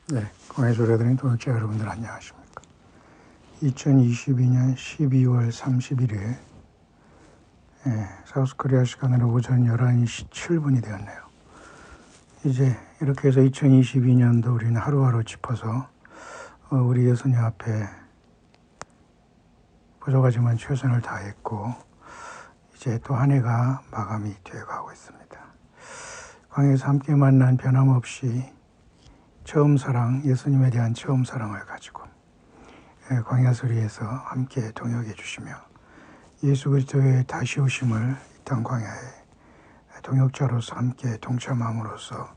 네, 광해소리들은 동역자 여러분들 안녕하십니까. 2022년 12월 31일 사우스코리아 시간으로 오전 11시 7분이 되었네요. 이제 이렇게 해서 2022년도 우리는 하루하루 짚어서 우리 예수님 앞에 부족하지만 최선을 다했고 이제 또 한 해가 마감이 되어가고 있습니다. 광해에서 함께 만난 변함없이 처음 사랑, 예수님에 대한 처음 사랑을 가지고 광야소리에서 함께 동역해 주시며 예수 그리스도의 다시 오심을 이 땅 광야에 동역자로서 함께 동참함으로써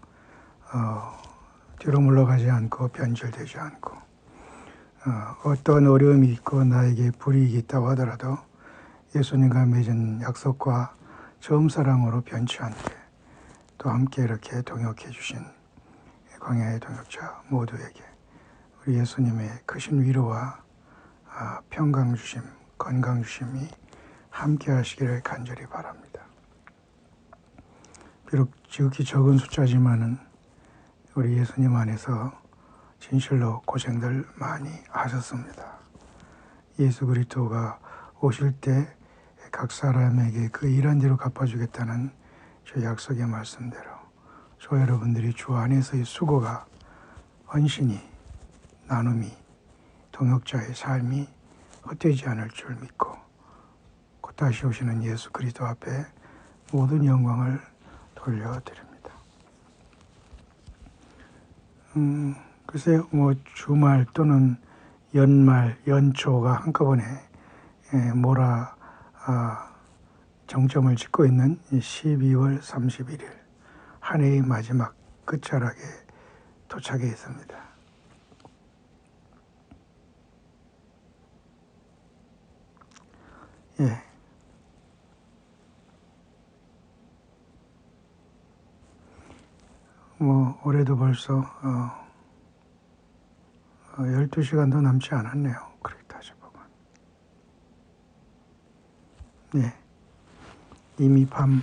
뒤로 물러가지 않고 변질되지 않고 어떤 어려움이 있고 나에게 불이익이 있다고 하더라도 예수님과 맺은 약속과 처음 사랑으로 변치 않게 또 함께 이렇게 동역해 주신 광야의 동역자 모두에게 우리 예수님의 크신 위로와 평강 주심, 건강 주심이 함께 하시기를 간절히 바랍니다. 비록 지극히 적은 숫자지만은 우리 예수님 안에서 진실로 고생들 많이 하셨습니다. 예수 그리스도가 오실 때 각 사람에게 그 일한 대로 갚아주겠다는 저 약속의 말씀대로 저 여러분들이 주 안에서의 수고가 헌신이 나눔이 동역자의 삶이 헛되지 않을 줄 믿고 곧 다시 오시는 예수 그리스도 앞에 모든 영광을 돌려드립니다. 글쎄요, 주말 또는 연말, 연초가 한꺼번에 정점을 찍고 있는 12월 31일 한 해의 마지막 끝자락에 도착해 있습니다. 올해도 벌써 12시간도 남지 않았네요. 그렇게 따져보면. 이미 밤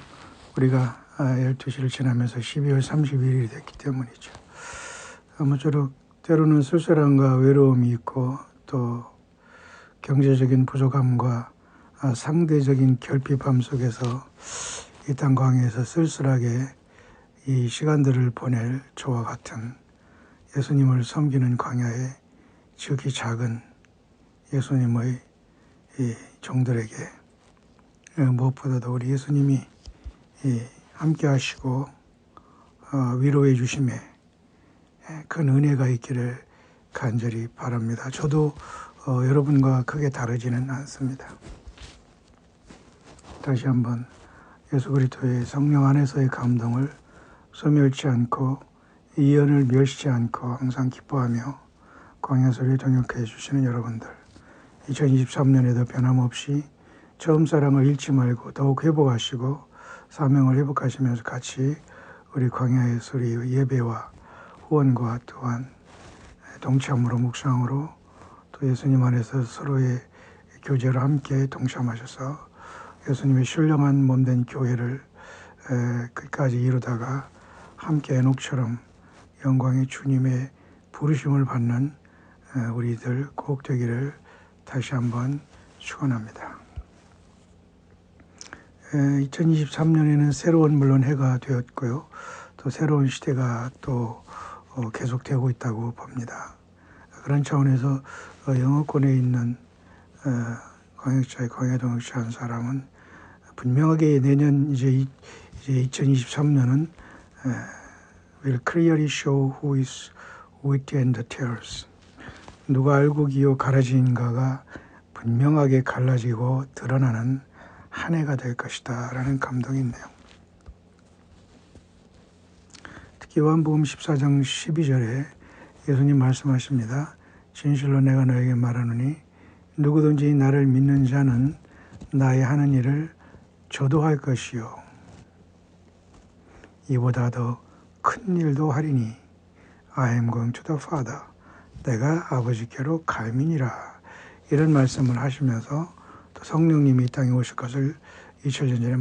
우리가 12시를 지나면서 12월 31일이 됐기 때문이죠. 아무쪼록 때로는 쓸쓸함과 외로움이 있고 또 경제적인 부족함과 상대적인 결핍함 속에서 이 땅 광야에서 쓸쓸하게 이 시간들을 보낼 저와 같은 예수님을 섬기는 광야의 지극히 작은 예수님의 이 종들에게 무엇보다도 우리 예수님이 함께 하시고 위로해 주심에 큰 은혜가 있기를 간절히 바랍니다. 저도 여러분과 크게 다르지는 않습니다. 다시 한번 예수 그리스도의 성령 안에서의 감동을 소멸치 않고 이연을 멸시지 않고 항상 기뻐하며 광야소리에 동역해 주시는 여러분들 2023년에도 변함없이 처음 사랑을 잃지 말고 더욱 회복하시고 사명을 회복하시면서 같이 우리 광야의 소리의 예배와 후원과 또한 동참으로 묵상으로 또 예수님 안에서 서로의 교제를 함께 동참하셔서 예수님의 신령한 몸된 교회를 끝까지 이루다가 함께 에녹처럼 영광의 주님의 부르심을 받는 우리들 꼭 되기를 다시 한번 축원합니다. 2023년에는 새로운 물론 해가 되었고요. 또 새로운 시대가 또 계속되고 있다고 봅니다. 그런 차원에서 영어권에 있는 광역자의 광야동역자 한 사람은 분명하게 내년 이제 2023년은 will clearly show who is wit and tears. 누가 알곡이요 가라지인가가 분명하게 갈라지고 드러나는 한 해가 될 것이다 라는 감동이 있네요. 특히 요한복음 14장 12절에 예수님 말씀하십니다. 진실로 내가 너에게 말하노니 누구든지 나를 믿는 자는 나의 하는 일을 저도 할 것이요 이보다 더 큰 일도 하리니 I am going to the Father. 내가 아버지께로 갈미니라. 이런 말씀을 하시면서 또 성령님이 이 땅에 오실 것을 2000년 전에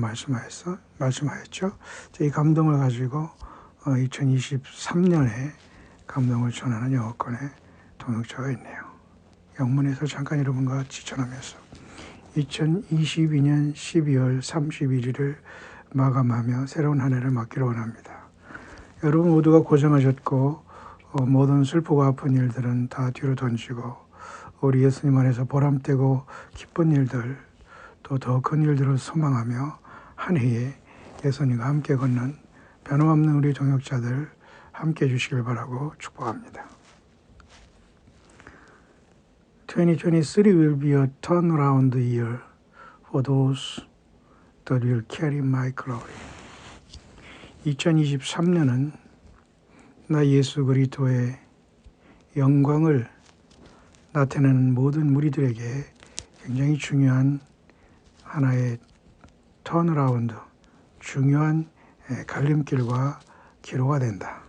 말씀하였죠. 이 감동을 가지고 2023년에 감동을 전하는 영어권의 동역자가 있네요. 영문에서 잠깐 여러분과 같이 전하면서 2022년 12월 31일을 마감하며 새로운 한 해를 맞기를 원합니다. 여러분 모두가 고생하셨고 모든 슬프고 아픈 일들은 다 뒤로 던지고 우리 예수님 안에서 보람되고 기쁜 일들 또 더 큰 일들을 소망하며 한 해에 예수님과 함께 걷는 변함없는 우리 동역자들 함께 해주시길 바라고 축복합니다. 2023 will be a turnaround year for those that will carry my glory. 2023년은 나 예수 그리스도의 영광을 나타내는 모든 무리들에게 굉장히 중요한 하나의 턴어라운드, 중요한 갈림길과 기로가 된다.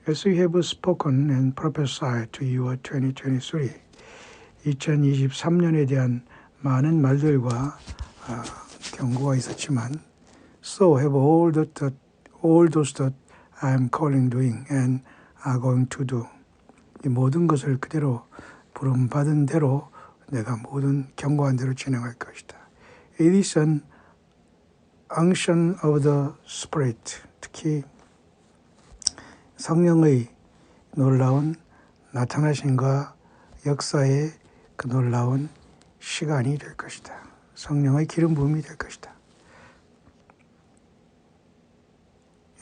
As we have spoken and prophesied to you 2023, 2023년에 대한 많은 말들과 경고가 있었지만 So have all those that I am calling doing and are going to do. 이 모든 것을 그대로 부름받은 대로 내가 모든 경고한 대로 진행할 것이다. It is an unction of the Spirit. 특히 성령의 놀라운 나타나심과 역사의 그 놀라운 시간이 될 것이다. 성령의 기름 부음이 될 것이다.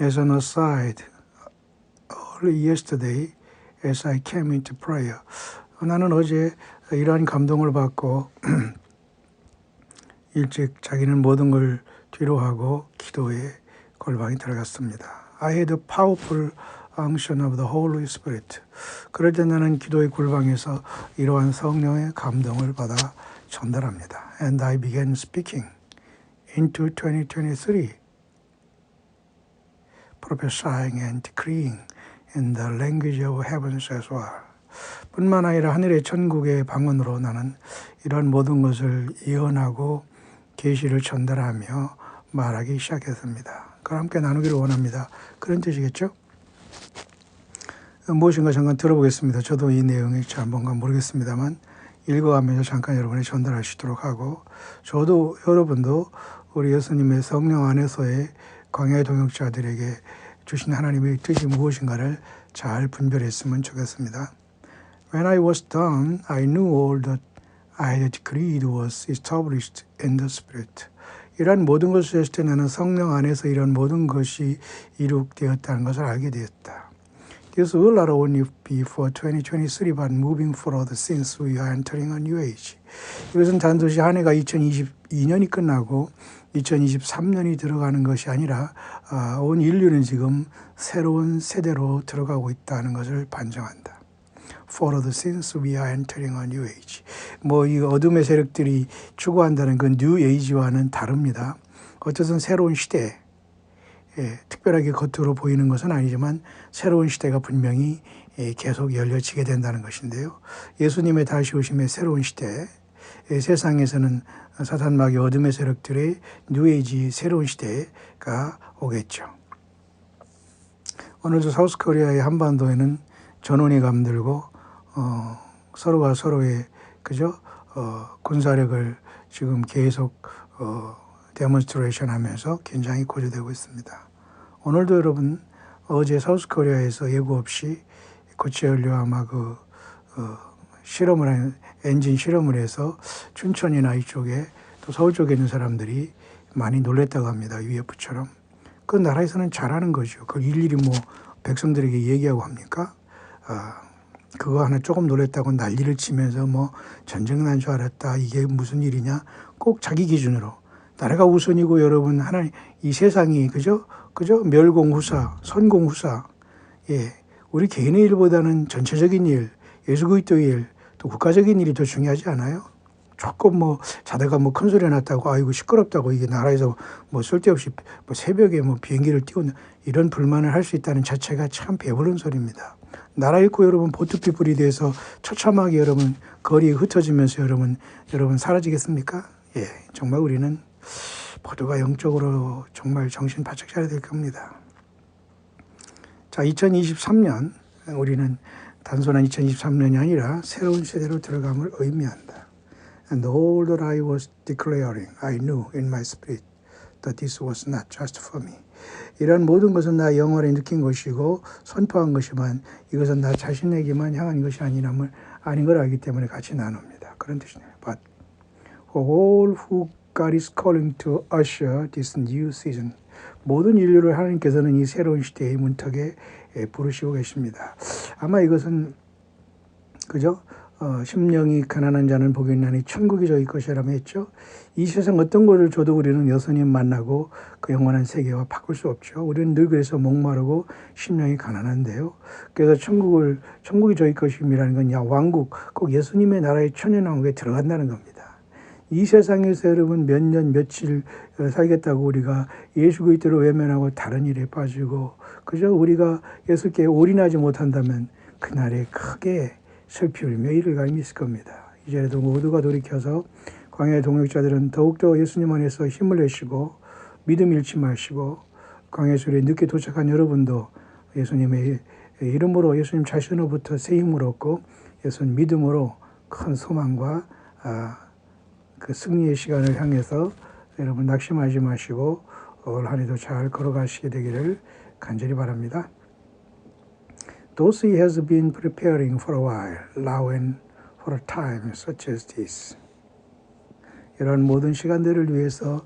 As an aside, early yesterday, as I came into prayer, 나는 어제 이러한 감동을 받고 일찍 자기는 모든 걸 뒤로 하고 기도에 골방에 들어갔습니다. I had a powerful unction of the Holy Spirit. 그럴 때 나는 기도의 골방에서 이러한 성령의 감동을 받아 전달합니다. And I began speaking into 2023, prophesying and decreeing in the language of heavens as well. 뿐만 아니라 하늘의 천국의 방언으로 나는 이런 모든 것을 예언하고 계시를 전달하며 말하기 시작했습니다. 그걸 함께 나누기를 원합니다. 그런 뜻이겠죠? 무엇인가 잠깐 들어보겠습니다. 저도 이 내용이 잘 뭔가 모르겠습니다만 읽어가면서 잠깐 여러분이 전달할 수 있도록 하고 저도 여러분도 우리 예수님의 성령 안에서의 광야의 동역자들에게 주신 하나님의 뜻이 무엇인가를 잘 분별했으면 좋겠습니다. When I was done, I knew all that I had decreed was established in the Spirit. 이런 모든 것을 했을 때 나는 성령 안에서 이런 모든 것이 이룩되었다는 것을 알게 되었다. This will not only be for 2023, but moving forward since we are entering a new age. 이것은 단도시 한 해가 2022년이 끝나고 2023년이 들어가는 것이 아니라 온 인류는 지금 새로운 세대로 들어가고 있다는 것을 반증한다. Forward since we are entering a new age. 이 어둠의 세력들이 추구한다는 그 new age와는 다릅니다. 어쨌든 새로운 시대. 특별하게 겉으로 보이는 것은 아니지만 새로운 시대가 분명히 계속 열려지게 된다는 것인데요. 예수님의 다시 오심의 새로운 시대, 세상에서는 사탄 마귀 어둠의 세력들의 뉴에이지 새로운 시대가 오겠죠. 오늘도 사우스코리아의 한반도에는 전원이 감들고 서로가 서로의 군사력을 지금 계속 데몬스트레이션 하면서 긴장이 고조되고 있습니다. 오늘도 여러분 어제 사우스코리아에서 예고 없이 고체 연료 아마 엔진 실험을 해서 춘천이나 이쪽에 또 서울 쪽에 있는 사람들이 많이 놀랬다고 합니다. UFO처럼. 그 나라에서는 잘하는 거죠. 그걸 일일이 백성들에게 얘기하고 합니까? 그거 하나 조금 놀랬다고 난리를 치면서 전쟁 난 줄 알았다. 이게 무슨 일이냐? 꼭 자기 기준으로. 나라가 우선이고 여러분 하나님 이 세상이 그죠? 멸공후사, 선공후사. 우리 개인의 일보다는 전체적인 일, 예수 그리스도의 일, 또 국가적인 일이 더 중요하지 않아요? 조금 자다가 큰 소리 났다고 아이고 시끄럽다고 이게 나라에서 쓸데없이 새벽에 비행기를 띄우는 이런 불만을 할 수 있다는 자체가 참 배부른 소리입니다. 나라 잃고 여러분 보트피플이 돼서 처참하게 여러분 거리에 흩어지면서 여러분 사라지겠습니까? 정말 우리는 모두가 영적으로 정말 정신 바짝 차려야 될 겁니다. 자, 2023년 우리는 단순한 2023년이 아니라 새로운 세대로 들어감을 의미한다. And all that I was declaring, I knew in my spirit that this was not just for me. 이런 모든 것은 나 영혼에 느낀 것이고 선포한 것이지만 이것은 나 자신에게만 향한 것이 아닌 걸 알기 때문에 같이 나눕니다. 그런 뜻이네요. But for all who God is calling to usher this new season. 모든 인류를 하나님께서는 이 새로운 시대의 문턱에 부르시고 계십니다. 아마 이것은 그죠? 심령이 가난한 자는 복이 있나니 천국이 저희 것이라며 했죠. 이 세상 어떤 것을 줘도 우리는 여선님 만나고 그 영원한 세계와 바꿀 수 없죠. 우리는 늘 그래서 목마르고 심령이 가난한데요. 그래서 천국이 저희 것임이라는 건 왕국, 꼭 예수님의 나라의 천년왕국에 들어간다는 겁니다. 이 세상에서 여러분 몇 년 며칠 살겠다고 우리가 예수 그리스도를 외면하고 다른 일에 빠지고 그저 우리가 예수께 올인하지 못한다면 그날에 크게 슬피 울며 이를 갈미 있을 겁니다. 이제라도 모두가 돌이켜서 광야의 동역자들은 더욱더 예수님 안에서 힘을 내시고 믿음 잃지 마시고 광야 수리에 늦게 도착한 여러분도 예수님의 이름으로 예수님 자신으로부터 새 힘을 얻고 예수님 믿음으로 큰 소망과 그 승리의 시간을 향해서 여러분 낙심하지 마시고 올 한 해도 잘 걸어가시게 되기를 간절히 바랍니다. Those he has been preparing for a while, now and for a time such as this. 이런 모든 시간들을 위해서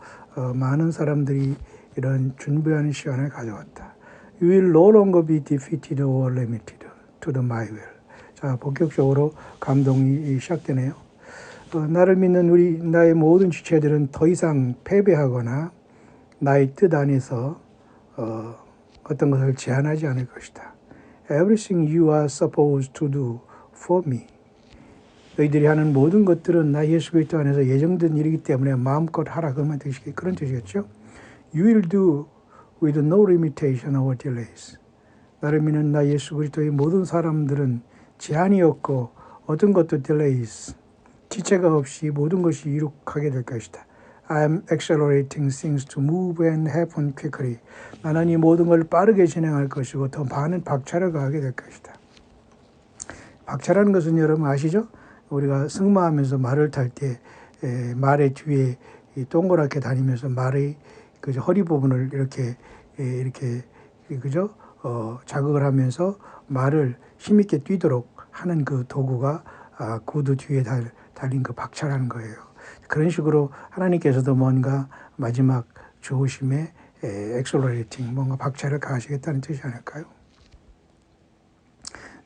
많은 사람들이 이런 준비하는 시간을 가져왔다. You will no longer be defeated or limited to the my will. 자, 본격적으로 감동이 시작되네요. 나를 믿는 나의 모든 지체들은 더 이상 패배하거나 나의 뜻 안에서 어떤 것을 제한하지 않을 것이다. Everything you are supposed to do for me. 너희들이 하는 모든 것들은 나 예수 그리스도 안에서 예정된 일이기 때문에 마음껏 하라 그런 뜻이겠죠. You will do with no limitation or delays. 나를 믿는 나 예수 그리스도의 모든 사람들은 제한이 없고 어떤 것도 delays, 지체가 없이 모든 것이 이룩하게 될 것이다. I am accelerating things to move and happen quickly. 나는 이 모든 걸 빠르게 진행할 것이고 더 많은 박차를 가하게 될 것이다. 박차라는 것은 여러분 아시죠? 우리가 승마하면서 말을 탈 때 말의 뒤에 동그랗게 다니면서 말의 그 허리 부분을 이렇게 그죠? 자극을 하면서 말을 힘있게 뛰도록 하는 그 도구가 구두 뒤에 달린 그 박차라는 거예요. 그런 식으로 하나님께서도 뭔가 마지막 주호심에 엑셀러레이팅, 뭔가 박차를 가하시겠다는 뜻이 아닐까요?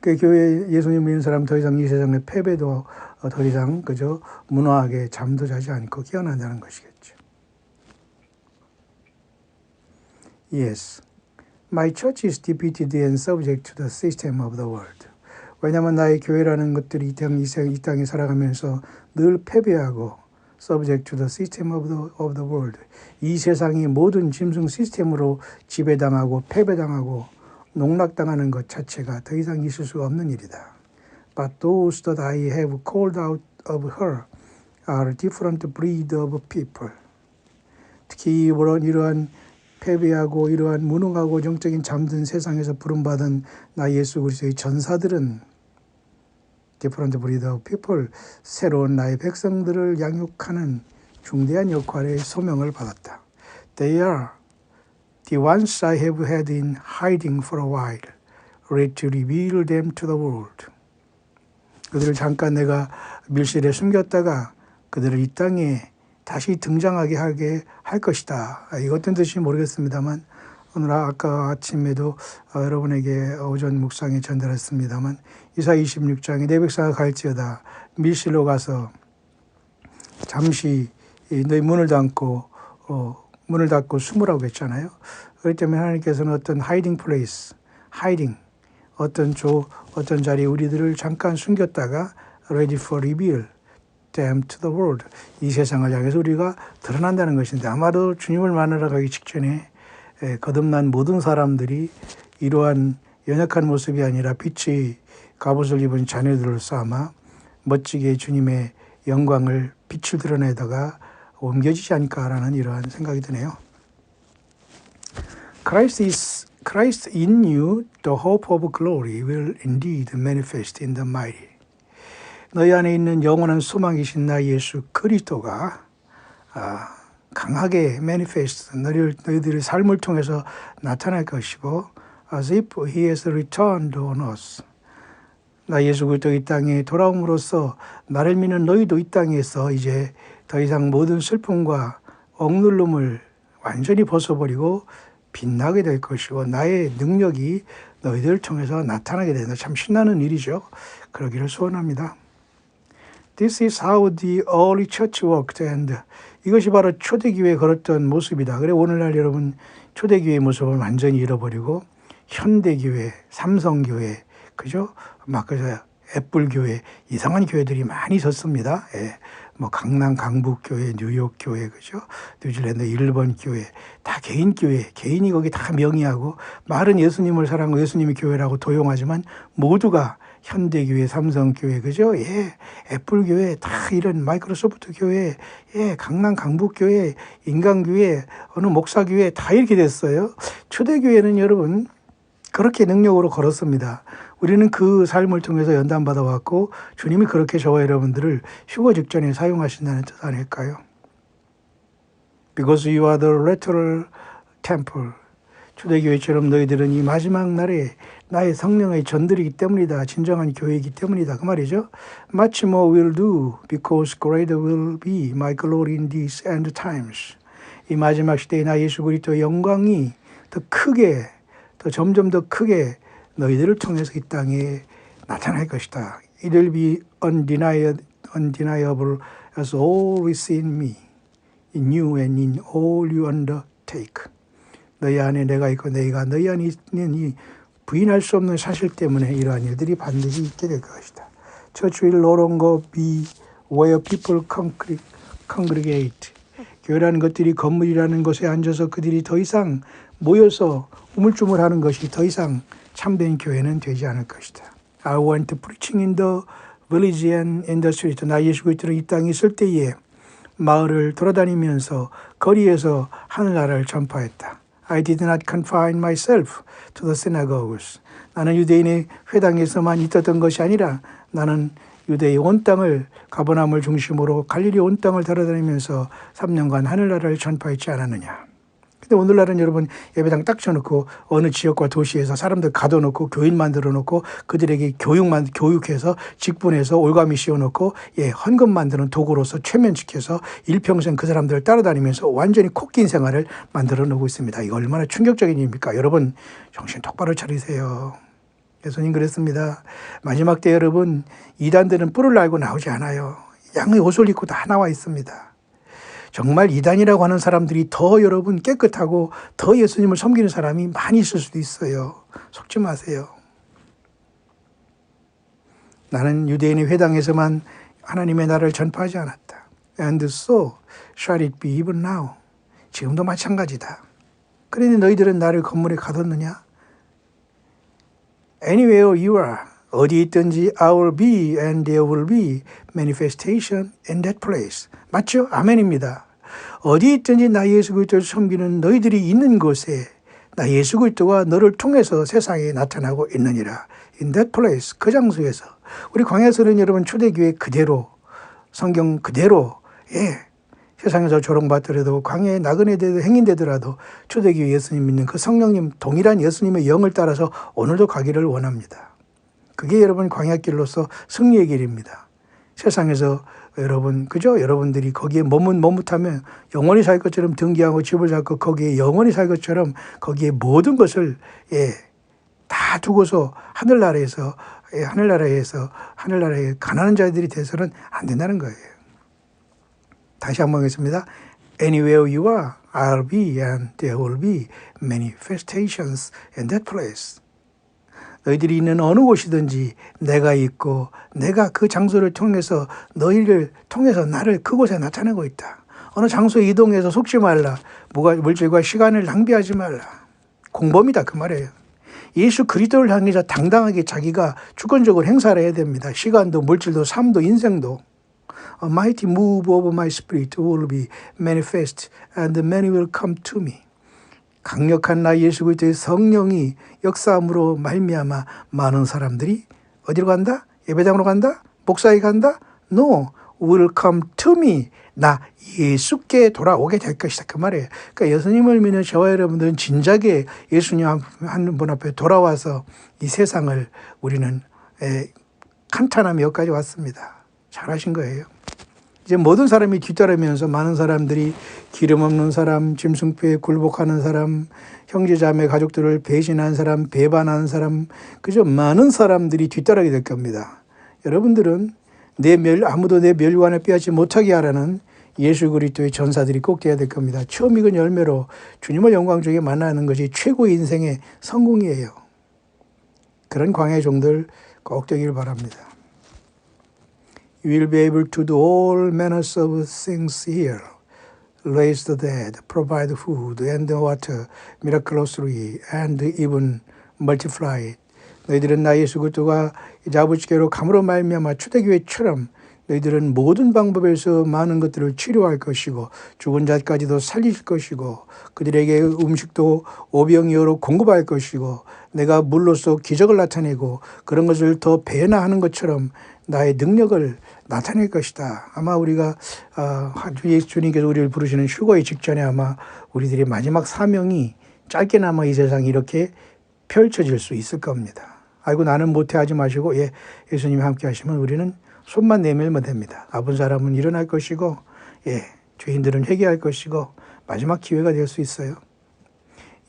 그 교회 예수님 믿는 사람 더 이상 이 세상의 패배도 더 이상 그저 무노하게 잠도 자지 않고 깨어난다는 것이겠죠. Yes, my church is defeated and subject to the system of the world. 왜냐하면 나의 교회라는 것들이 이 땅에 살아가면서 늘 패배하고 subject to the system of the world. 이 세상이 모든 짐승 시스템으로 지배당하고 패배당하고 농락당하는 것 자체가 더 이상 있을 수가 없는 일이다. But those that I have called out of her are a different breed of people. 특히 이러한 패배하고 이러한 무능하고 영적인 잠든 세상에서 부름받은 나 예수 그리스도의 전사들은 different breed of people, 새로운 나의 백성들을 양육하는 중대한 역할의 소명을 받았다. They are the ones I have had in hiding for a while, ready to reveal them to the world. 그들을 잠깐 내가 밀실에 숨겼다가 그들을 이 땅에 다시 등장하게 하게 할 것이다. 이거 어떤 뜻인지 모르겠습니다만 오늘 아까 아침에도 여러분에게 오전 묵상에 전달했습니다만 이사야 26장에 내 백성아 갈지어다 밀실로 가서 잠시 너희 문을 닫고 숨으라고 했잖아요. 그렇기 때문에 하나님께서는 어떤 hiding place, 어떤 자리에 우리들을 잠깐 숨겼다가 ready for reveal them to the world. 이 세상을 향해서 우리가 드러난다는 것인데 아마도 주님을 만나러 가기 직전에 거듭난 모든 사람들이 이러한 연약한 모습이 아니라 빛의 갑옷을 입은 자녀들을 삼아 멋지게 주님의 영광을 빛을 드러내다가 옮겨지지 않을까라는 이러한 생각이 드네요. Christ is Christ in you, the hope of glory, will indeed manifest in the mighty. 너희 안에 있는 영원한 소망이신 나 예수 그리스도가 강하게 manifest, 너희들의 삶을 통해서 나타날 것이고 as if he has returned on us. 나 예수 그리스도 이 땅에 돌아옴으로써 나를 믿는 너희도 이 땅에서 이제 더 이상 모든 슬픔과 억누름을 완전히 벗어버리고 빛나게 될 것이고 나의 능력이 너희들을 통해서 나타나게 된다. 참 신나는 일이죠. 그러기를 소원합니다. This is how the early church worked and 이것이 바로 초대교회에 걸었던 모습이다. 그래 오늘날 여러분 초대교회의 모습을 완전히 잃어버리고 현대교회, 삼성교회, 그죠? 막 그저 애플교회 이상한 교회들이 많이 섰습니다. 예. 뭐 강남 강북교회, 뉴욕교회, 그죠? 뉴질랜드 일본 교회 다 개인 교회, 개인이 거기 다 명의하고 말은 예수님을 사랑하고 예수님의 교회라고 도용하지만 모두가 현대교회, 삼성교회, 그죠? 예, 애플교회, 다 이런 마이크로소프트 교회, 예, 강남 강북교회, 인간교회, 어느 목사교회 다 이렇게 됐어요. 초대교회는 여러분 그렇게 능력으로 걸었습니다. 우리는 그 삶을 통해서 연단받아 왔고 주님이 그렇게 저와 여러분들을 휴거 직전에 사용하신다는 뜻 아닐까요? Because you are the lateral temple. 초대교회처럼 너희들은 이 마지막 날에 나의 성령의 전들이기 때문이다. 진정한 교회이기 때문이다. 그 말이죠. Much more will do because greater will be my glory in these end times. 이 마지막 시대에 나 예수 그리스도의 영광이 더 크게 더 점점 더 크게 너희들을 통해서 이 땅에 나타날 것이다. It will be undeniable as all is in me, in you and in all you undertake. 너희 안에 내가 있고 너희가 너희 안에 있는 이 부인할 수 없는 사실 때문에 이러한 일들이 반드시 있게 될 것이다. Church will no longer be where people congregate. 교회라는 것들이 건물이라는 곳에 앉아서 그들이 더 이상 모여서 우물쭈물하는 것이 더 이상 참된 교회는 되지 않을 것이다. I went preaching in the village and in the street. 나 예수 그리스도는 이 땅에 있을 때에 마을을 돌아다니면서 거리에서 하늘나라를 전파했다. I did not confine myself to the synagogues. 나는 유대인의 회당에서만 있었던 것이 아니라 나는 유대의 온 땅을 가버나움을 중심으로 갈릴리 온 땅을 돌아다니면서 3년간 하늘나라를 전파했지 않았느냐. 근데 오늘날은 여러분 예배당 딱 쳐놓고 어느 지역과 도시에서 사람들 가둬놓고 교인 만들어놓고 그들에게 교육해서 직분해서 올가미 씌워놓고 헌금 만드는 도구로서 최면시켜서 일평생 그 사람들을 따라다니면서 완전히 코끼인 생활을 만들어 놓고 있습니다. 이거 얼마나 충격적인 일입니까? 여러분 정신 똑바로 차리세요. 예수님 그랬습니다. 마지막 때 여러분 이단들은 뿔을 날고 나오지 않아요. 양의 옷을 입고 다 나와 있습니다. 정말 이단이라고 하는 사람들이 더 여러분 깨끗하고 더 예수님을 섬기는 사람이 많이 있을 수도 있어요. 속지 마세요. 나는 유대인의 회당에서만 하나님의 나라를 전파하지 않았다. And so shall it be even now. 지금도 마찬가지다. 그런데 너희들은 나를 건물에 가뒀느냐? Anywhere you are. 어디 있든지 I will be and there will be manifestation in that place. 맞죠? 아멘입니다. 어디 있든지 나 예수 그리스도를 섬기는 너희들이 있는 곳에 나 예수 그리스도가 너를 통해서 세상에 나타나고 있느니라. In that place, 그 장소에서. 우리 광야에서는 여러분 초대교회 그대로 성경 그대로 세상에서 조롱받더라도 광야에 나그네 행인되더라도 초대교회 예수님 믿는 그 성령님 동일한 예수님의 영을 따라서 오늘도 가기를 원합니다. 그게 여러분 광야길로서 승리의 길입니다. 세상에서 여러분 그죠? 여러분들이 거기에 머뭇하면 영원히 살 것처럼 등기하고 집을 잡고 거기에 영원히 살 것처럼 거기에 모든 것을 다 두고서 하늘나라에 가난한 자들이 돼서는 안 된다는 거예요. 다시 한번 하겠습니다. Anywhere you are, I'll be and there will be manifestations in that place. 너희들이 있는 어느 곳이든지 내가 있고 내가 그 장소를 통해서 너희를 통해서 나를 그곳에 나타내고 있다. 어느 장소에 이동해서 속지 말라. 물질과 시간을 낭비하지 말라. 공범이다 그 말이에요. 예수 그리스도를 향해서 당당하게 자기가 주권적으로 행사를 해야 됩니다. 시간도 물질도 삶도 인생도. A mighty move of my spirit will be manifest and many will come to me. 강력한 나 예수 그리스도의 성령이 역사함으로 말미암아 많은 사람들이 어디로 간다? 예배당으로 간다? 목사에게 간다? No, will come to me. 나 예수께 돌아오게 될 것이다. 그 말이에요. 그러니까 예수님을 믿는 저와 여러분들은 진작에 예수님 한 분 앞에 돌아와서 이 세상을 우리는 한탄하며 여기까지 왔습니다. 잘하신 거예요. 이제 모든 사람이 뒤따르면서 많은 사람들이 기름 없는 사람, 짐승표에 굴복하는 사람, 형제자매 가족들을 배신한 사람, 배반하는 사람, 그저 많은 사람들이 뒤따르게 될 겁니다. 여러분들은 아무도 내 멸관을 빼앗지 못하게 하라는 예수 그리스도의 전사들이 꼭 돼야 될 겁니다. 처음 익은 열매로 주님을 영광 중에 만나는 것이 최고의 인생의 성공이에요. 그런 광야의 종들 꼭 되길 바랍니다. You will be able to do all manners of things here. Raise the dead, provide food and water miraculously, and even multiply it. 너희들은 나 예수 그리스도가 이제 아버지께로 감으로 말미암아 초대교회처럼 너희들은 모든 방법에서 많은 것들을 치료할 것이고 죽은 자까지도 살릴 것이고 그들에게 음식도 오병이어로 공급할 것이고 내가 물로서 기적을 나타내고 그런 것을 더 배나하는 것처럼 나의 능력을 나타낼 것이다. 아마 우리가 주님께서 우리를 부르시는 휴거의 직전에 아마 우리들의 마지막 사명이 짧게나마 이 세상에 이렇게 펼쳐질 수 있을 겁니다. 아이고 나는 못해 하지 마시고 예수님이 함께 하시면 우리는 손만 내밀면 됩니다. 아픈 사람은 일어날 것이고 죄인들은 회개할 것이고 마지막 기회가 될 수 있어요.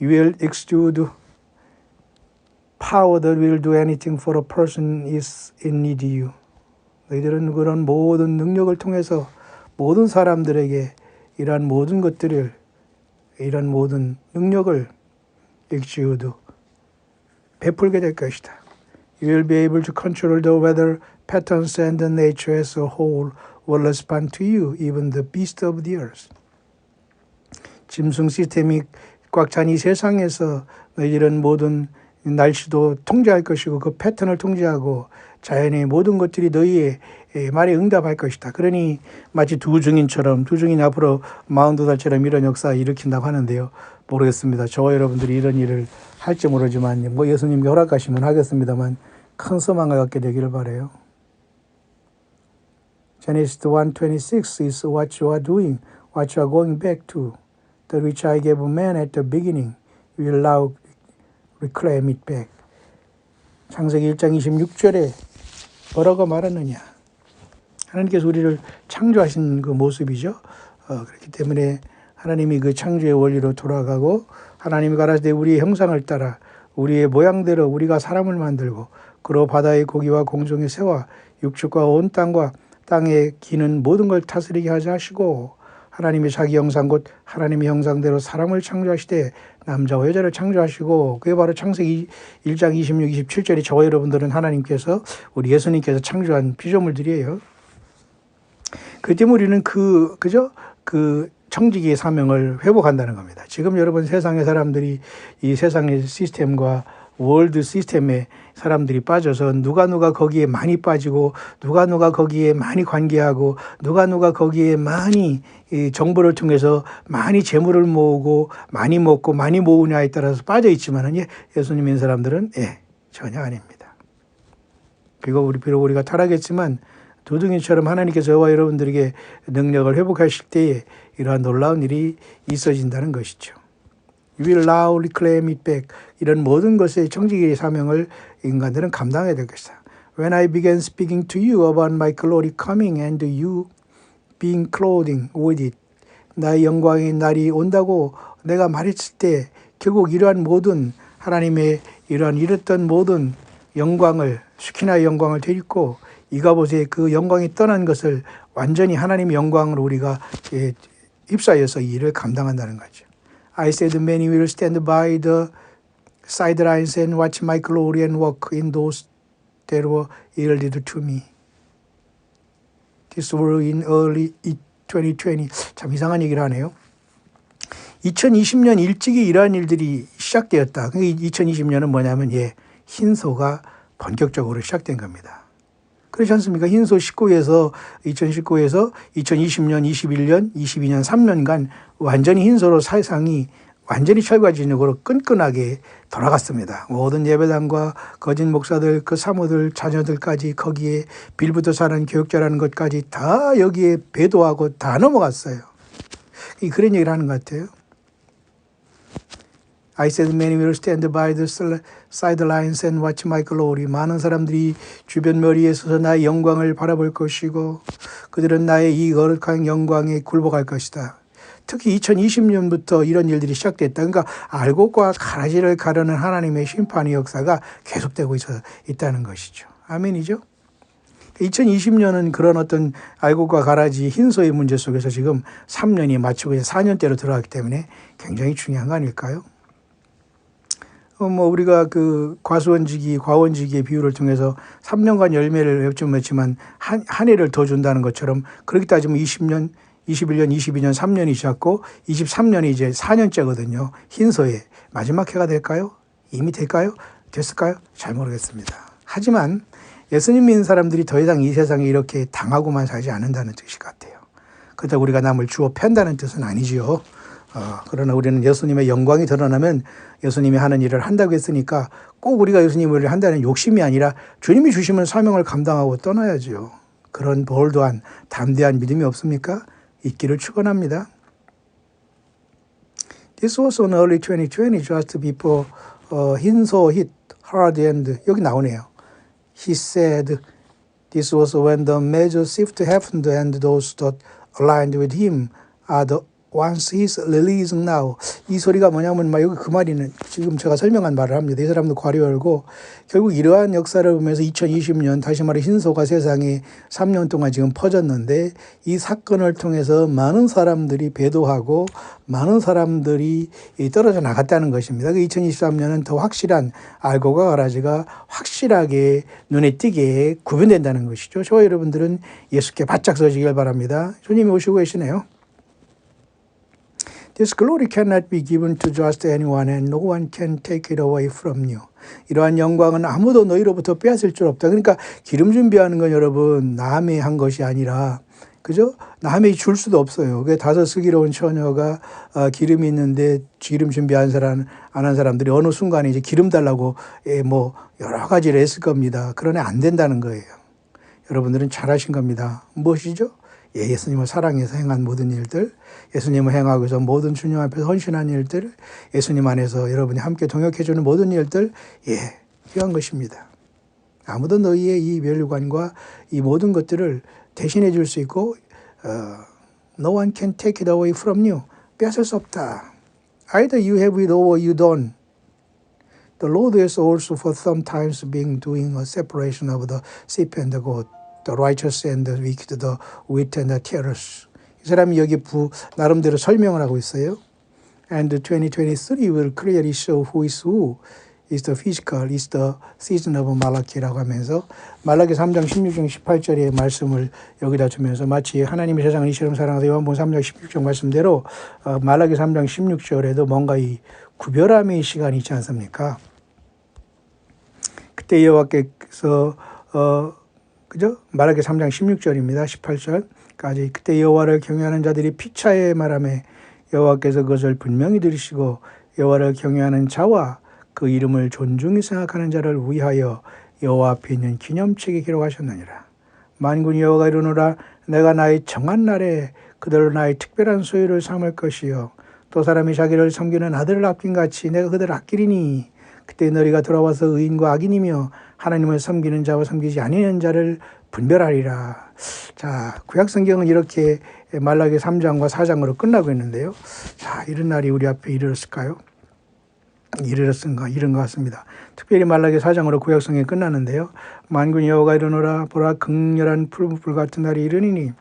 You will exude power that will do anything for a person is in need you. 너희들은 그런 모든 능력을 통해서 모든 사람들에게 이러한 모든 것들을 이런 모든 능력을 exude 베풀게 될 것이다. You will be able to control the weather patterns and the nature as a whole will respond to you, even the beast of the earth. 짐승 시스템이 꽉 찬 이 세상에서 너희들은 모든 날씨도 통제할 것이고 그 패턴을 통제하고 자연의 모든 것들이 너희의 말에 응답할 것이다. 그러니 마치 두 증인이 앞으로 42살처럼 이런 역사를 일으킨다고 하는데요. 모르겠습니다. 저와 여러분들이 이런 일을 할지 모르지만 뭐 예수님이 허락하시면 하겠습니다만 큰 소망을 갖게 되기를 바라요. Genesis 1:26 is what you are doing, what you are going back to. The which I gave man at the beginning, you will now reclaim it back. 창세기 1장 26절에 뭐라고 말하느냐. 하나님께서 우리를 창조하신 그 모습이죠. 그렇기 때문에 하나님이 그 창조의 원리로 돌아가고 하나님이 가라사대 우리의 형상을 따라 우리의 모양대로 우리가 사람을 만들고 그로 바다의 고기와 공중의 새와 육축과 온 땅과 땅에 기는 모든 걸 다스리게 하자 하시고 하나님의 자기 형상 곧 하나님의 형상대로 사람을 창조하시되 남자와 여자를 창조하시고 그게 바로 창세기 1장 26, 27절이 저와 여러분들은 하나님께서 우리 예수님께서 창조한 피조물들이에요. 그 때문에 우리는 그 청지기의 사명을 회복한다는 겁니다. 지금 여러분 세상의 사람들이 이 세상의 시스템과 월드 시스템에 사람들이 빠져서 누가 거기에 많이 빠지고 누가 거기에 많이 관계하고 누가 거기에 많이 정보를 통해서 많이 재물을 모으고 많이 먹고 많이 모으냐에 따라서 빠져 있지만은 예수님 믿는 사람들은 전혀 아닙니다. 그리고 비록 우리가 타락했지만 두둥이처럼 하나님께서 저와 여러분들에게 능력을 회복하실 때에 이러한 놀라운 일이 있어진다는 것이죠. You will now reclaim it back. 이런 모든 것의 청지기의 사명을 인간들은 감당해야 될 것이다. When I began speaking to you about my glory coming and you being clothing with it. 나의 영광의 날이 온다고 내가 말했을 때 결국 이러한 모든 하나님의 이랬던 모든 영광을 슈키나의 영광을 데리고 이가봇의 그 영광이 떠난 것을 완전히 하나님의 영광으로 우리가 휩싸여서 이 일을 감당한다는 거죠. I said many will stand by the sidelines and watch my glory and walk in those that were yielded to me. This were in early 2020. 참 이상한 얘기를 하네요. 2020년 일찍이 이러한 일들이 시작되었다. 2020년은 뭐냐면 흰소가 본격적으로 시작된 겁니다. 그렇지 않습니까? 흰소 2019에서 2020년, 21년, 22년, 3년간 완전히 흰소로 세상이 완전히 철과진역으로 끈끈하게 돌아갔습니다. 모든 예배당과 거짓 목사들, 그 사모들, 자녀들까지 거기에 빌부터 사는 교육자라는 것까지 다 여기에 배도하고 다 넘어갔어요. 그런 얘기를 하는 것 같아요. I said many will stand by the sidelines and watch my glory. 많은 사람들이 주변 머리에 서서 나의 영광을 바라볼 것이고 그들은 나의 이 거룩한 영광에 굴복할 것이다. 특히 2020년부터 이런 일들이 시작됐다. 그러니까 알곡과 가라지를 가르는 하나님의 심판의 역사가 계속되고 있다는 것이죠. 아멘이죠. 2020년은 그런 어떤 알곡과 가라지 흰소의 문제 속에서 지금 3년이 마치고 이제 4년째로 들어가기 때문에 굉장히 중요한 거 아닐까요? 우리가 그 과수원지기, 과원지기의 비유를 통해서 3년간 열매를 좀 맺지만 한 해를 더 준다는 것처럼 그렇게 따지면 20년, 21년, 22년, 3년이 지났고 23년이 이제 4년째거든요. 흰소의 마지막 해가 될까요? 이미 될까요? 됐을까요? 잘 모르겠습니다. 하지만 예수님 믿는 사람들이 더 이상 이 세상에 이렇게 당하고만 살지 않는다는 뜻이 같아요. 그렇다고 우리가 남을 주워 팬다는 뜻은 아니지요. 그러나 우리는 예수님의 영광이 드러나면 예수님이 하는 일을 한다고 했으니까 꼭 우리가 예수님을 한다는 욕심이 아니라 주님이 주시면 사명을 감당하고 떠나야죠. 그런 볼드한 담대한 믿음이 없습니까? 있기를 축원합니다. This was on early 2020 just before 흰소 hit hard and 여기 나오네요. He said this was when the major shift happened and those that aligned with him are the once he's releasing now. 이 소리가 뭐냐면 여기 그 말이는 지금 제가 설명한 말을 합니다. 이 사람도 괄호 열고 결국 이러한 역사를 보면서 2020년 다시 말해 흰소가 세상에 3년 동안 지금 퍼졌는데 이 사건을 통해서 많은 사람들이 배도하고 많은 사람들이 떨어져 나갔다는 것입니다. 2023년은 더 확실한 알곡과 가라지가 확실하게 눈에 띄게 구분된다는 것이죠. 저와 여러분들은 예수께 바짝 서시길 바랍니다. 주님이 오시고 계시네요. This glory cannot be given to just anyone and no one can take it away from you. 이러한 영광은 아무도 너희로부터 빼앗을 줄 없다. 그러니까 기름 준비하는 건 여러분 남의 한 것이 아니라 그죠? 남이 줄 수도 없어요. 그 다섯 슬기로운 처녀가 기름이 있는데 기름 준비 안 한 사람들이 어느 순간에 이제 기름 달라고 뭐 여러 가지를 했을 겁니다. 그러나 안 된다는 거예요. 여러분들은 잘하신 겁니다. 무엇이죠? 예수님을 사랑해서 행한 모든 일들, 예수님을 행하고 해서 모든 주님 앞에서 헌신한 일들, 예수님 안에서 여러분이 함께 동역해주는 모든 일들, 필요한 것입니다. 아무도 너희의 이 멸관과 이 모든 것들을 대신해 줄 수 있고 No one can take it away from you. 빼앗을 수 없다. Either you have it or you don't. The Lord is also for sometimes doing a separation of the sheep and the goat. The righteous and the wicked, the wheat and the tares. 이 사람이 여기 나름대로 설명을 하고 있어요. And 2023 will clearly show who is the physical, is the season of Malachi라고 하면서 말라기 3장 16장 18절의 말씀을 여기다 주면서 마치 하나님이 세상을 이처럼 사랑하사 요한복음 3장 16절 말씀대로 말라기 3장 16절에도 뭔가 이 구별함의 시간이 있지 않습니까? 그때 여호와께서 그죠? 말라기 3장 16절입니다. 18절까지 그때 여호와를 경외하는 자들이 피차에 말하며 여호와께서 그것을 분명히 들으시고 여호와를 경외하는 자와 그 이름을 존중히 생각하는 자를 위하여 여호와 앞에 있는 기념책에 기록하셨느니라. 만군의 여호와가 이르노라 내가 나의 정한 날에 그들로 나의 특별한 소유를 삼을 것이요 또 사람이 자기를 섬기는 아들을 아낀같이 내가 그들을 아끼리니 그때 너희가 돌아와서 의인과 악인이며 하나님을 섬기는 자와 섬기지 아니하는 자를 분별하리라. 자, 구약성경은 이렇게 말라기 3장과 4장으로 끝나고 있는데요. 자, 이런 날이 우리 앞에 이르렀을까요? 이런 것 같습니다. 특별히 말라기 4장으로 구약성경이 끝나는데요. 만군의 여호와가 이르노라 보라 극렬한 풀무불 같은 날이 이르니니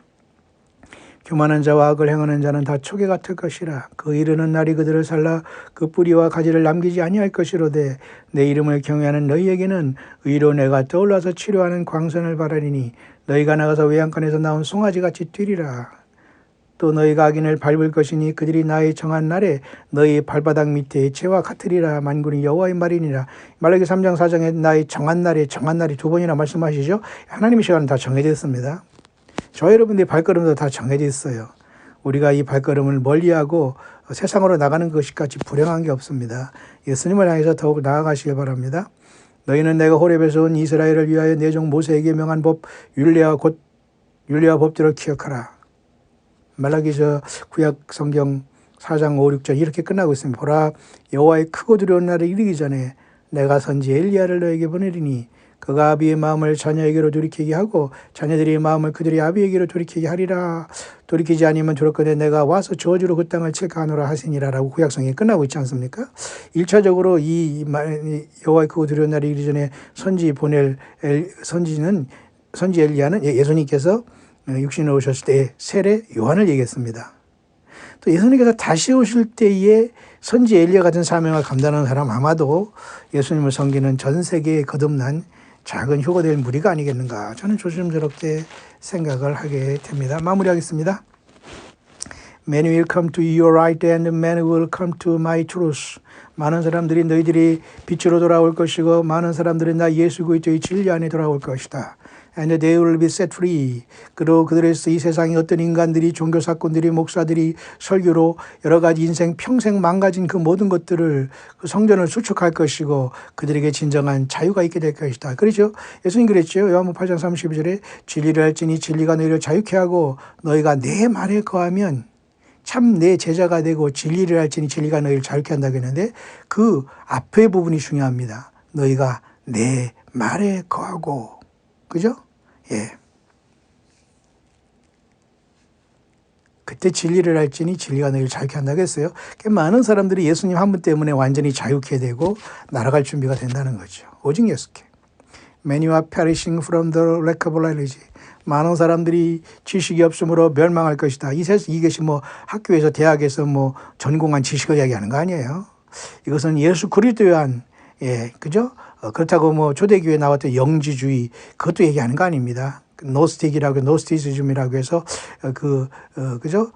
교만한 자와 악을 행하는 자는 다 초계 같을 것이라. 그 이르는 날이 그들을 살라 그 뿌리와 가지를 남기지 아니할 것이로되 내 이름을 경외하는 너희에게는 의로 내가 떠올라서 치료하는 광선을 바라리니 너희가 나가서 외양간에서 나온 송아지같이 뛰리라. 또 너희가 악인을 밟을 것이니 그들이 나의 정한 날에 너희의 발바닥 밑에 채와 같으리라. 만군의 여호와의 말이니라. 말라기 3장 4장에 나의 정한 날이 두 번이나 말씀하시죠. 하나님의 시간은 다 정해져 있습니다. 저 여러분들의 발걸음도 다 정해져 있어요. 우리가 이 발걸음을 멀리하고 세상으로 나가는 것이까지 불행한 게 없습니다. 예수님을 향해서 더욱 나아가시길 바랍니다. 너희는 내가 호렙에서 온 이스라엘을 위하여 내 종 모세에게 명한 법 율례와 법들을 기억하라. 말라기서 구약 성경 4장 5, 6절 이렇게 끝나고 있습니다. 보라, 여호와의 크고 두려운 날이 이르기 전에 내가 선지 엘리야를 너에게 보내리니 그가 아비의 마음을 자녀에게로 돌이키게 하고 자녀들의 마음을 그들의 아비에게로 돌이키게 하리라. 돌이키지 아니면 두렵거든 내가 와서 저주로 그 땅을 칠까 하노라 하시니라라고 구약성경이 끝나고 있지 않습니까? 1차적으로 이 여호와의 크고 두려운 날이 이르기 전에 선지 엘리야는 예수님께서 육신으로 오셨을 때 세례 요한을 얘기했습니다. 또 예수님께서 다시 오실 때에 선지 엘리야 같은 사명을 감당하는 사람 아마도 예수님을 섬기는 전 세계에 거듭난 작은 휴거될 무리가 아니겠는가. 저는 조심스럽게 생각을 하게 됩니다. 마무리하겠습니다. Many will come to your right and many will come to my truth. 많은 사람들이 너희들이 빛으로 돌아올 것이고 많은 사람들이 나 예수 그리스도의 진리 안에 돌아올 것이다. And they will be set free. 그리고 그들에서 이 세상에 어떤 인간들이 종교사건들이 목사들이 설교로 여러 가지 인생 평생 망가진 그 모든 것들을 그 성전을 수축할 것이고 그들에게 진정한 자유가 있게 될 것이다. 그렇죠? 예수님 그랬죠. 요한복음 8장 32절에 진리를 할지니 진리가 너희를 자유케 하고 너희가 내 말에 거하면 참 내 제자가 되고 진리를 할지니 진리가 너희를 자유케 한다고 했는데 그 앞에 부분이 중요합니다. 너희가 내 말에 거하고. 그죠? 예. 그때 진리를 할지니 진리가 너희를 자유케 한다고 했어요. 많은 사람들이 예수님 한 분 때문에 완전히 자유케 되고 날아갈 준비가 된다는 거죠. 오직 예수께. Many are perishing from the lack of knowledge. 많은 사람들이 지식이 없으므로 멸망할 것이다. 이것이 뭐 학교에서 대학에서 뭐 전공한 지식을 이야기하는 거 아니에요. 이것은 예수 그리스도에 한 그죠? 그렇다고 뭐 초대교회에 나왔던 영지주의 그것도 얘기하는 거 아닙니다. 노스티즘이라고 해서 그죠?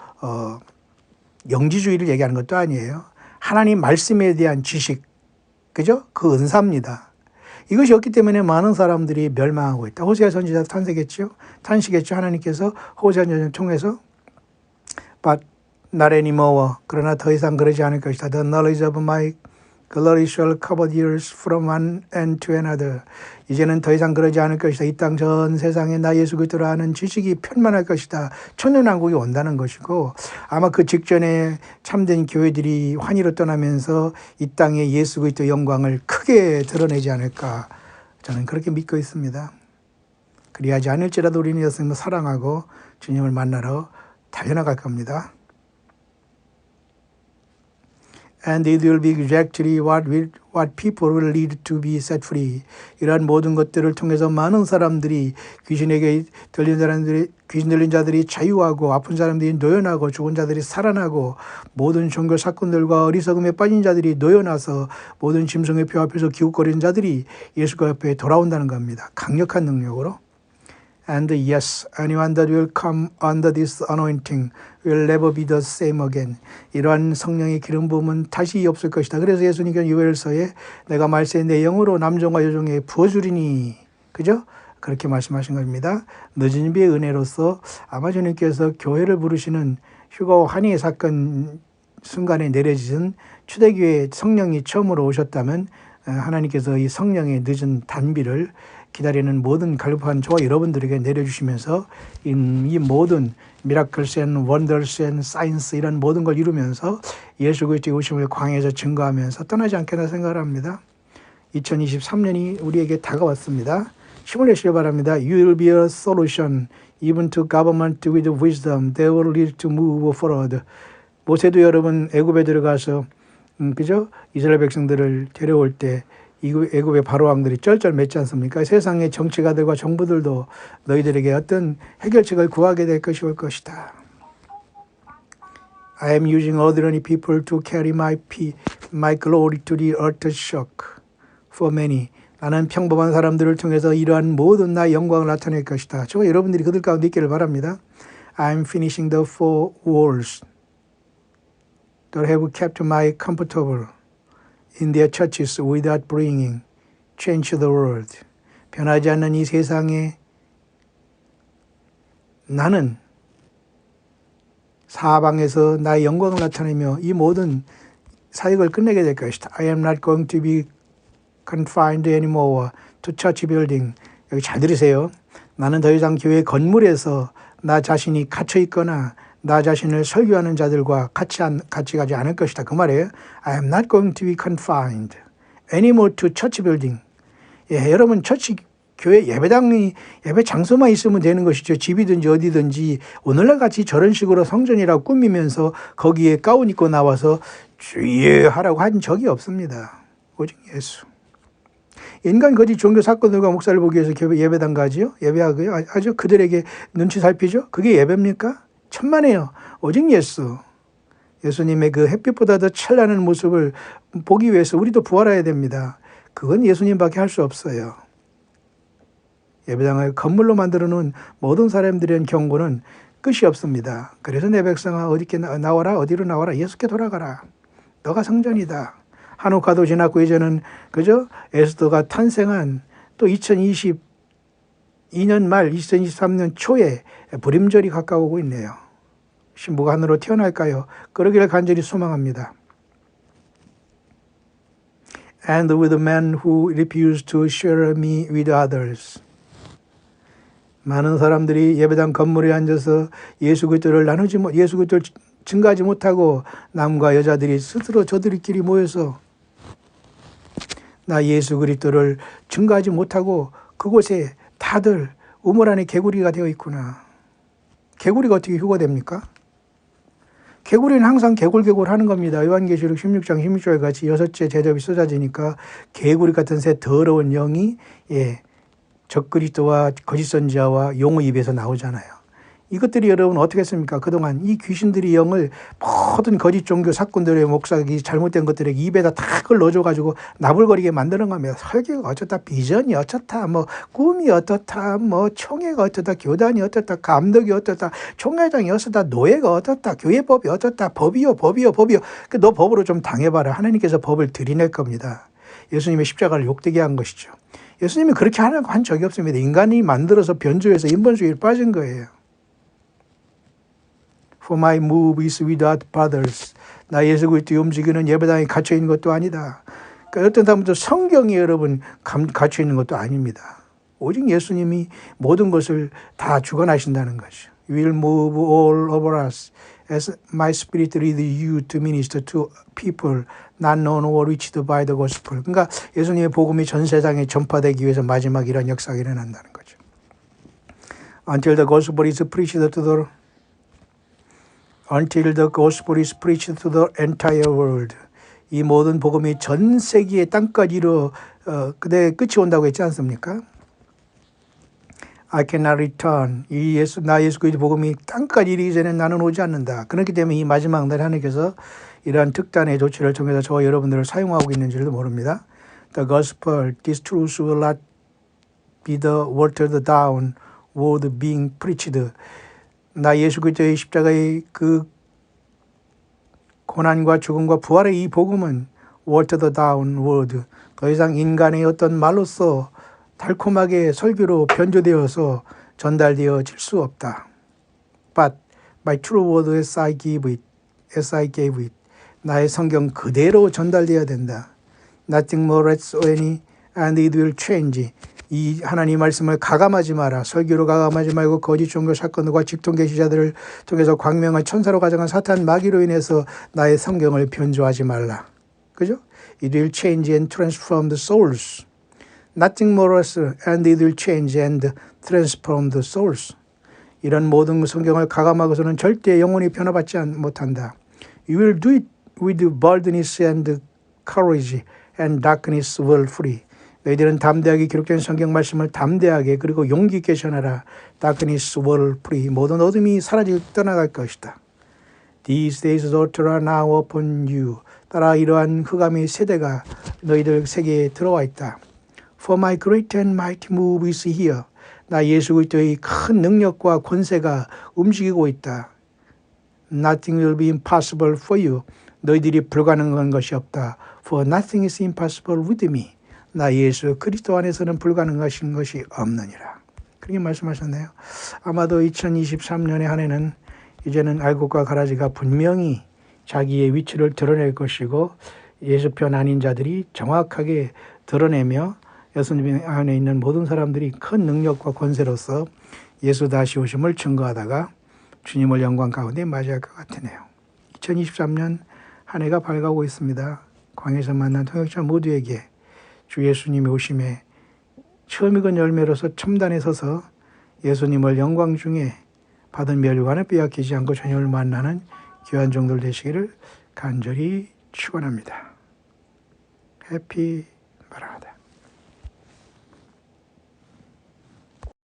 영지주의를 얘기하는 것도 아니에요. 하나님 말씀에 대한 지식, 그죠? 그 은사입니다. 이것이 없기 때문에 많은 사람들이 멸망하고 있다. 호세아 선지자 탄식했죠. 하나님께서 호세아 선지자를 통해서 But not anymore. 그러나 더 이상 그러지 않을 것이다. The knowledge of my glory shall cover the earth from one end to another. 이제는 더 이상 그러지 않을 것이다. 이 땅 전 세상에 나 예수 그리스도를 아는 지식이 편만할 것이다. 천년왕국이 온다는 것이고 아마 그 직전에 참된 교회들이 환희로 떠나면서 이 땅에 예수 그리스도 영광을 크게 드러내지 않을까. 저는 그렇게 믿고 있습니다. 그리하지 않을지라도 우리는 예수님을 사랑하고 주님을 만나러 달려나갈 겁니다. And it will be exactly what people will need to be set free. 이러한 모든 것들을 통해서 많은 사람들이 귀신 들린 자들이 자유하고 아픈 사람들이 노연하고 죽은 자들이 살아나고 모든 종교 사건들과 어리석음에 빠진 자들이 노연하서 모든 짐승의 표 앞에서 기웃거리는 자들이 예수가 옆에 돌아온다는 겁니다. 강력한 능력으로. And yes, anyone that will come under this anointing will never be the same again. 이러한 성령의 기름 부음은 다시 없을 것이다. 그래서 예수님께서 요엘서에 내가 말세 내 영으로 남종과 여종에 부어주리니. 그죠? 그렇게 말씀하신 겁니다. 늦은 비의 은혜로서 아마 주님께서 교회를 부르시는 휴거와 환희의 사건 순간에 내려지신 초대교회 성령이 처음으로 오셨다면 하나님께서 이 성령의 늦은 단비를 기다리는 모든 갈급한 저와 여러분들에게 내려주시면서 이 모든 미라클스 앤 원더스 앤 사이언스 이런 모든 걸 이루면서 예수 그리스도의 오심을 광야에서 증거하면서 떠나지 않겠나 생각을 합니다. 2023년이 우리에게 다가왔습니다. 힘을 내시기 바랍니다. You will be a solution even to government with wisdom. They will lead to move forward. 모세도 여러분 애굽에 들어가서 그죠? 이스라엘 백성들을 데려올 때 애굽의 바로왕들이 쩔쩔맸지 않습니까? 세상의 정치가들과 정부들도 너희들에게 어떤 해결책을 구하게 될 것이 올 것이다. I am using ordinary people to carry my glory to the earth shock for many. 나는 평범한 사람들을 통해서 이러한 모든 나의 영광을 나타낼 것이다. 저 여러분들이 그들 가운데 있기를 바랍니다. I am finishing the four walls that have kept my comfortable in their churches without bringing change to the world. 변하지 않는 이 세상에 나는 사방에서 나의 영광을 나타내며 이 모든 사역을 끝내게 될 것이다. I am not going to be confined anymore to church building. 여기 잘 들으세요. 나는 더 이상 교회 건물에서 나 자신이 갇혀 있거나 나 자신을 설교하는 자들과 같이 가지 않을 것이다. 그 말이에요. I am not going to be confined anymore to church building. 예, 여러분 교회 예배당이 예배 장소만 있으면 되는 것이죠. 집이든지 어디든지 오늘날 같이 저런 식으로 성전이라고 꾸미면서 거기에 가운 입고 나와서 주여 하라고 한 적이 없습니다. 오직 예수. 인간 거짓 종교 사건들과 목사를 보기 위해서 예배당 가지요? 예배하고요? 아주 그들에게 눈치 살피죠? 그게 예배입니까? 천만에요. 오직 예수. 예수님의 그 햇빛보다 더 찬란한 모습을 보기 위해서 우리도 부활해야 됩니다. 그건 예수님밖에 할 수 없어요. 예배당을 건물로 만들어 놓은 모든 사람들의 경고는 끝이 없습니다. 그래서 내 백성아 어디께 나와라, 어디로 나와라, 예수께 돌아가라. 너가 성전이다. 한옥화도 지났고 이제는 그죠? 에스더가 탄생한 또 2022년 말 2023년 초에 불임절이 가까우고 있네요. 신부가 하늘로 태어날까요? 그러기를 간절히 소망합니다. And with the man who refused to share me with others. 많은 사람들이 예배당 건물에 앉아서 예수 그리스도를 예수 그리스도를 증거하지 못하고 남과 여자들이 스스로 저들끼리 모여서 나 예수 그리스도를 증거하지 못하고 그곳에 다들 우물 안에 개구리가 되어 있구나. 개구리가 어떻게 휴거됩니까? 개구리는 항상 개굴개굴 하는 겁니다. 요한계시록 16장 16절에 같이 6째 대접이 쏟아지니까 개구리 같은 새 더러운 영이 적그리스도와 거짓 선지자와 용의 입에서 나오잖아요. 이것들이 여러분 어떻게 했습니까? 그동안 이 귀신들이 영을 모든 거짓 종교 사건들의 목사기 잘못된 것들에 입에다 다 그걸 넣어줘가지고 나불거리게 만드는 겁니다. 설교가 어쩌다, 비전이 어쩌다, 뭐 꿈이 어떻다, 뭐 총회가 어쩌다, 교단이 어떻다, 감독이 어떻다, 총회장이 어쩌다, 노예가 어떻다, 교회법이 어쩌다, 법이요. 너 법으로 좀 당해봐라. 하나님께서 법을 들이낼 겁니다. 예수님의 십자가를 욕되게 한 것이죠. 예수님이 그렇게 하려고 한 적이 없습니다. 인간이 만들어서 변조해서 인본주의에 빠진 거예요. For my move is without brothers. 나 예수 그리스도의 움직이는 예배당에 갇혀 있는 것도 아니다. 그러니까 어떤 사람도 성경에 여러분 갇혀 있는 것도 아닙니다. 오직 예수님이 모든 것을 다 주관하신다는 거죠. Will move all over us as my spirit lead you to minister to people not known or reached by the gospel. 그러니까 예수님의 복음이 전 세상에 전파되기 위해서 마지막 이런 역사가 일어난다는 거죠. Until the gospel is preached to the entire world. 이 모든 복음이 전 세계의 땅까지 이르러 그대 끝이 온다고 했지 않습니까? I cannot return. 나 예수 그리스도 복음이 땅까지 이르기 전에 나는 오지 않는다. 그렇기 때문에 이 마지막 날 하나님께서 이러한 특단의 조치를 통해서 저와 여러분들을 사용하고 있는지도 모릅니다. The gospel, this truth will not be the watered down word being preached. 나 예수 그리스도의 십자가의 그 고난과 죽음과 부활의 이 복음은 watered down word, 더 이상 인간의 어떤 말로서 달콤하게 설교로 변조되어서 전달되어질 수 없다. But my true word as I gave it. 나의 성경 그대로 전달되어야 된다. Nothing more less any and it will change. 이 하나님 말씀을 가감하지 마라. 설교로 가감하지 말고 거짓 종교 사건과 직통 계시자들을 통해서 광명한 천사로 가정한 사탄 마귀로 인해서 나의 성경을 변조하지 말라. 그죠? It will change and transform the souls. Nothing more less and it will change and transform the souls. 이런 모든 성경을 가감하고서는 절대 영혼이 변화받지 못한다. You will do it with boldness and courage and darkness will flee. 너희들은 담대하게 기록된 성경 말씀을 담대하게 그리고 용기 있게 전하라. Darkness will flee. 모든 어둠이 떠나갈 것이다. These days are now upon you. 따라 이러한 흑암의 세대가 너희들 세계에 들어와 있다. For my great and mighty move is here. 나 예수 그리스도의 큰 능력과 권세가 움직이고 있다. Nothing will be impossible for you. 너희들이 불가능한 것이 없다. For nothing is impossible with me. 나 예수 그리스도 안에서는 불가능하신 것이 없느니라. 그렇게 말씀하셨네요. 아마도 2023년의 한 해는 이제는 알곡과 가라지가 분명히 자기의 위치를 드러낼 것이고 예수 편 아닌 자들이 정확하게 드러내며 예수님 안에 있는 모든 사람들이 큰 능력과 권세로서 예수 다시 오심을 증거하다가 주님을 영광 가운데 맞이할 것 같으네요. 2023년 한 해가 밝아오고 있습니다. 광야에서 만난 통역자 모두에게 주 예수님의 오심에 처음 익은 열매로서 첨단에 서서 예수님을 영광 중에 받은 멸관을 빼앗기지 않고 주님을 만나는 귀한 종들 되시기를 간절히 축원합니다. 해피 마라나다.